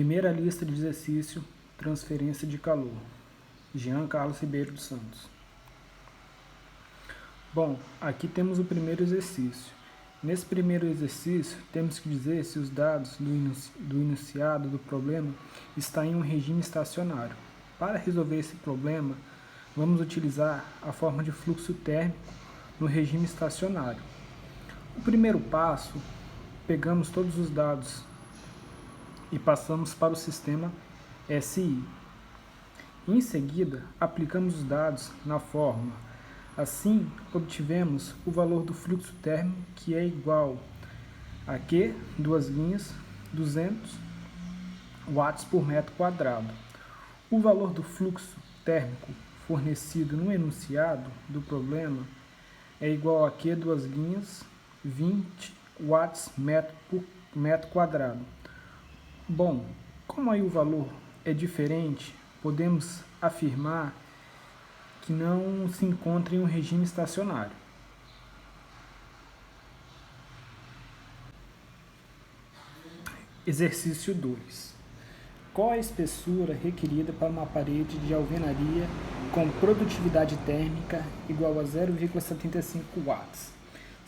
Primeira lista de exercício, transferência de calor. Jean Carlos Ribeiro dos Santos. Bom, aqui temos o primeiro exercício. Nesse primeiro exercício, temos que dizer se os dados do enunciado do problema estão em um regime estacionário. Para resolver esse problema, vamos utilizar a forma de fluxo térmico no regime estacionário. O primeiro passo, pegamos todos os dados e passamos para o sistema SI. Em seguida, aplicamos os dados na fórmula. Assim, obtivemos o valor do fluxo térmico, que é igual a Q, 200 watts por metro quadrado. O valor do fluxo térmico fornecido no enunciado do problema é igual a Q, 20 watts por metro quadrado. Bom, como aí o valor é diferente, podemos afirmar que não se encontra em um regime estacionário. Exercício 2. Qual a espessura requerida para uma parede de alvenaria com produtividade térmica igual a 0,75 watts?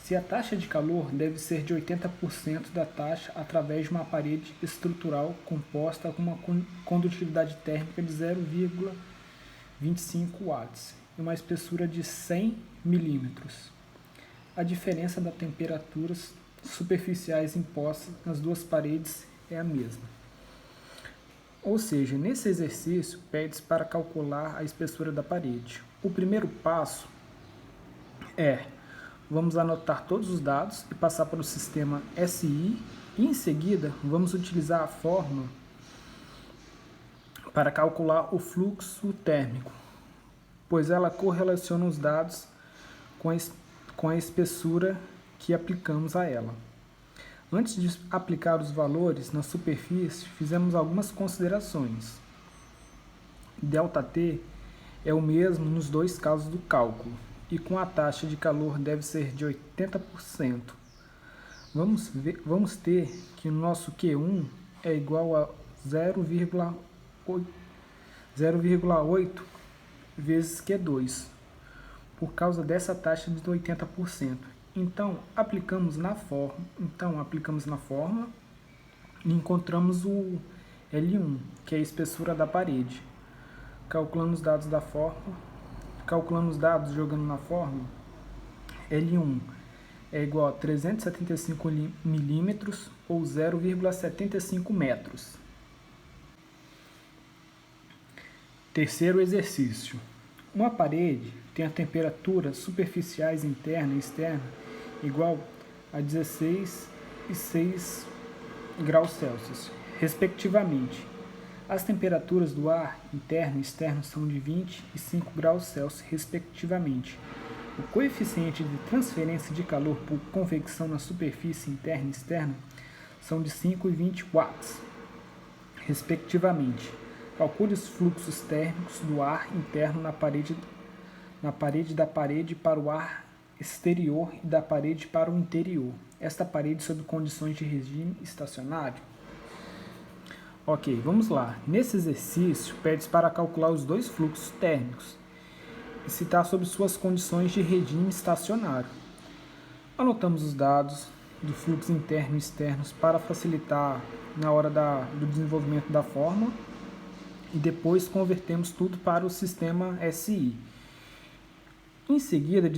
Se a taxa de calor deve ser de 80% da taxa através de uma parede estrutural composta com uma condutividade térmica de 0,25 watts e uma espessura de 100 milímetros. A diferença das temperaturas superficiais impostas nas duas paredes é a mesma. Ou seja, nesse exercício, pede-se para calcular a espessura da parede. O primeiro passo é: vamos anotar todos os dados e passar para o sistema SI e em seguida vamos utilizar a fórmula para calcular o fluxo térmico, pois ela correlaciona os dados com a espessura que aplicamos a ela. Antes de aplicar os valores na superfície, fizemos algumas considerações. ΔT é o mesmo nos dois casos do cálculo, e com a taxa de calor deve ser de 80%. Vamos ter que o nosso Q1 é igual a 0,8 vezes Q2, por causa dessa taxa de 80%. Então, aplicamos na fórmula e encontramos o L1, que é a espessura da parede. Calculando os dados jogando na fórmula, L1 é igual a 375 milímetros ou 0,75 metros. Terceiro exercício. Uma parede tem a temperatura superficiais interna e externa igual a 16 e 6 graus Celsius, respectivamente. As temperaturas do ar interno e externo são de 20 e 5 graus Celsius, respectivamente. O coeficiente de transferência de calor por convecção na superfície interna e externa são de 5 e 20 watts, respectivamente. Calcule os fluxos térmicos do ar interno na parede da parede para o ar exterior e da parede para o interior. Esta parede sob condições de regime estacionário. Ok, vamos lá. Nesse exercício, pede-se para calcular os dois fluxos térmicos e citar sobre suas condições de regime estacionário. Anotamos os dados do fluxo interno e externos para facilitar na hora do desenvolvimento da fórmula e depois convertemos tudo para o sistema SI. Em seguida,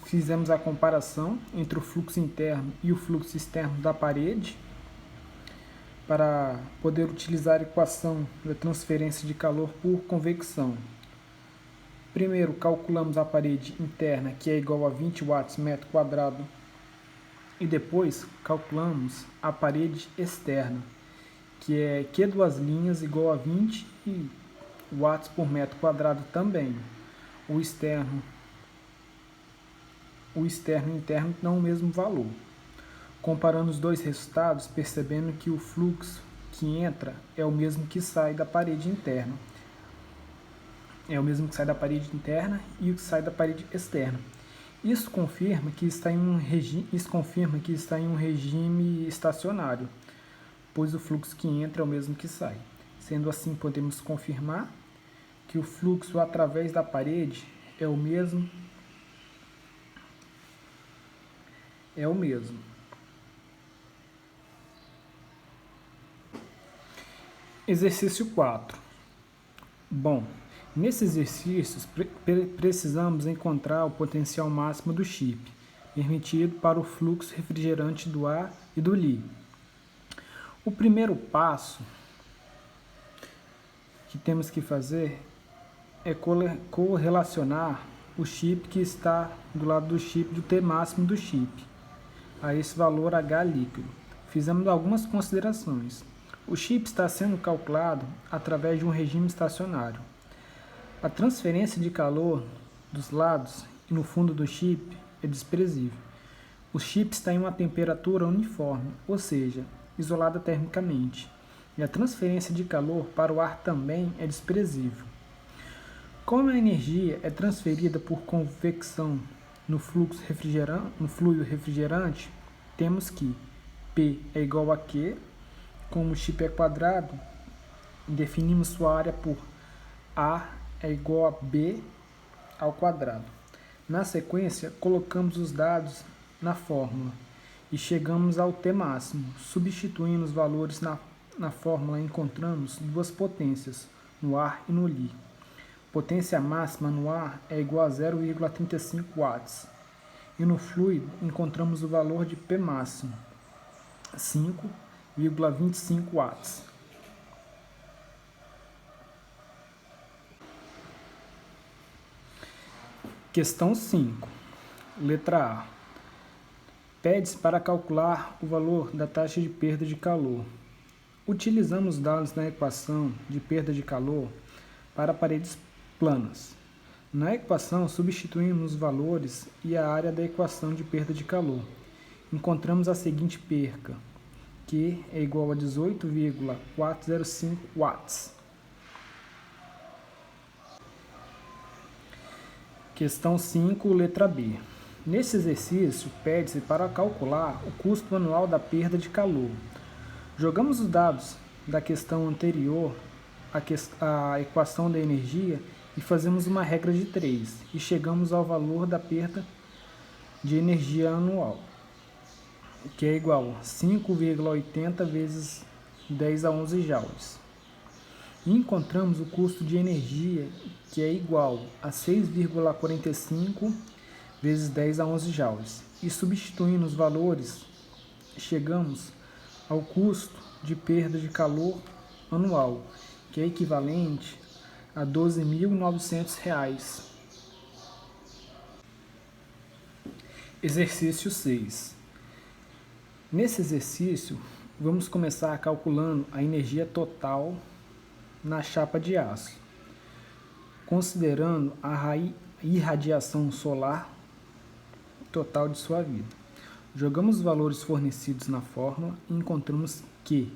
fizemos a comparação entre o fluxo interno e o fluxo externo da parede para poder utilizar a equação da transferência de calor por convecção. Primeiro, calculamos a parede interna, que é igual a 20 watts metro quadrado, e depois calculamos a parede externa, que é Q2' igual a 20 watts por metro quadrado também. O externo e o interno dão o mesmo valor. Comparando os dois resultados, percebendo que o fluxo que entra é o mesmo que sai da parede interna. É o mesmo que sai da parede interna e o que sai da parede externa. Isso confirma que está em um regime estacionário, pois o fluxo que entra é o mesmo que sai. Sendo assim, podemos confirmar que o fluxo através da parede é o mesmo. Exercício 4. Bom, nesse exercício precisamos encontrar o potencial máximo do chip, permitido para o fluxo refrigerante do ar e do Li. O primeiro passo que temos que fazer é correlacionar o chip que está do lado do chip do T máximo do chip a esse valor H líquido. Fizemos algumas considerações. O chip está sendo calculado através de um regime estacionário. A transferência de calor dos lados e no fundo do chip é desprezível. O chip está em uma temperatura uniforme, ou seja, isolada termicamente, e a transferência de calor para o ar também é desprezível. Como a energia é transferida por convecção no fluido refrigerante, temos que P é igual a Q. Como o chip é quadrado, definimos sua área por A é igual a B ao quadrado. Na sequência, colocamos os dados na fórmula e chegamos ao T máximo. Substituindo os valores na fórmula, encontramos duas potências, no ar e no Li. Potência máxima no ar é igual a 0,35 watts. E no fluido, encontramos o valor de P máximo, 5,25 watts. Questão 5. Letra A. Pede-se para calcular o valor da taxa de perda de calor. Utilizamos dados na equação de perda de calor para paredes planas. Na equação, substituímos os valores e a área da equação de perda de calor. Encontramos a seguinte perca, que é igual a 18,405 watts. Questão 5, letra B. Nesse exercício, pede-se para calcular o custo anual da perda de calor. Jogamos os dados da questão anterior à equação da energia e fazemos uma regra de 3 e chegamos ao valor da perda de energia anual, que é igual a 5,80 vezes 10 a 11 joules. E encontramos o custo de energia, que é igual a 6,45 vezes 10 a 11 joules. E substituindo os valores, chegamos ao custo de perda de calor anual, que é equivalente a R$ 12.900. Exercício 6. Nesse exercício, vamos começar calculando a energia total na chapa de aço, considerando a irradiação solar total de sua vida. Jogamos os valores fornecidos na fórmula e encontramos que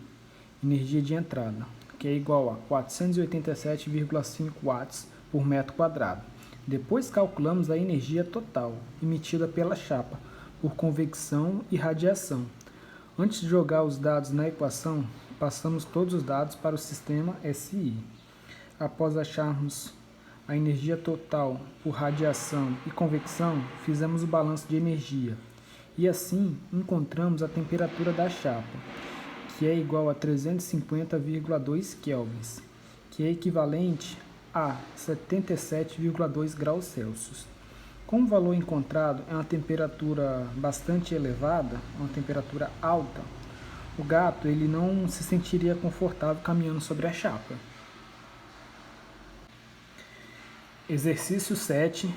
energia de entrada, que é igual a 487,5 watts por metro quadrado. Depois calculamos a energia total emitida pela chapa por convecção e radiação. Antes de jogar os dados na equação, passamos todos os dados para o sistema SI. Após acharmos a energia total por radiação e convecção, fizemos o balanço de energia. E assim, encontramos a temperatura da chapa, que é igual a 350,2 kelvins, que é equivalente a 77,2 graus Celsius. Como o valor encontrado é uma temperatura bastante elevada, uma temperatura alta, o gato ele não se sentiria confortável caminhando sobre a chapa. Exercício 7,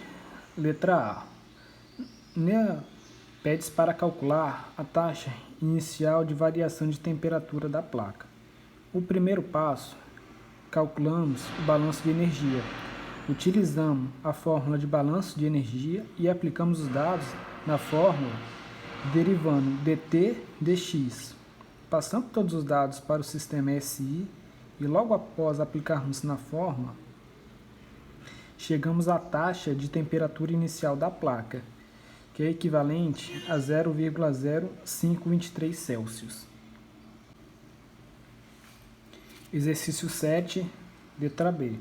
letra A. Pede-se para calcular a taxa inicial de variação de temperatura da placa. O primeiro passo, calculamos o balanço de energia. Utilizamos a fórmula de balanço de energia e aplicamos os dados na fórmula, derivando dt dx. Passamos todos os dados para o sistema SI e logo após aplicarmos na fórmula, chegamos à taxa de temperatura inicial da placa, que é equivalente a 0,0523 Celsius. Exercício 7, letra B.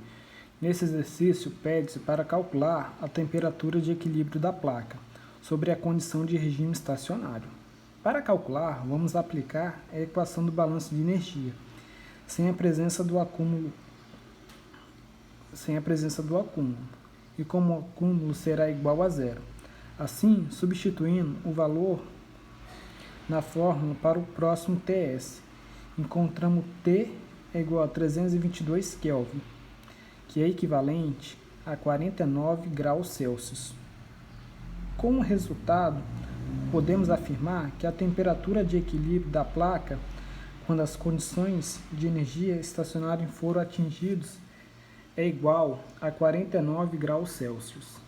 Nesse exercício, pede-se para calcular a temperatura de equilíbrio da placa sobre a condição de regime estacionário. Para calcular, vamos aplicar a equação do balanço de energia, sem a presença do acúmulo, e como o acúmulo será igual a zero. Assim, substituindo o valor na fórmula para o próximo TS, encontramos T é igual a 322 Kelvin, que é equivalente a 49 graus Celsius. Com o resultado, podemos afirmar que a temperatura de equilíbrio da placa, quando as condições de energia estacionária foram atingidas, é igual a 49 graus Celsius.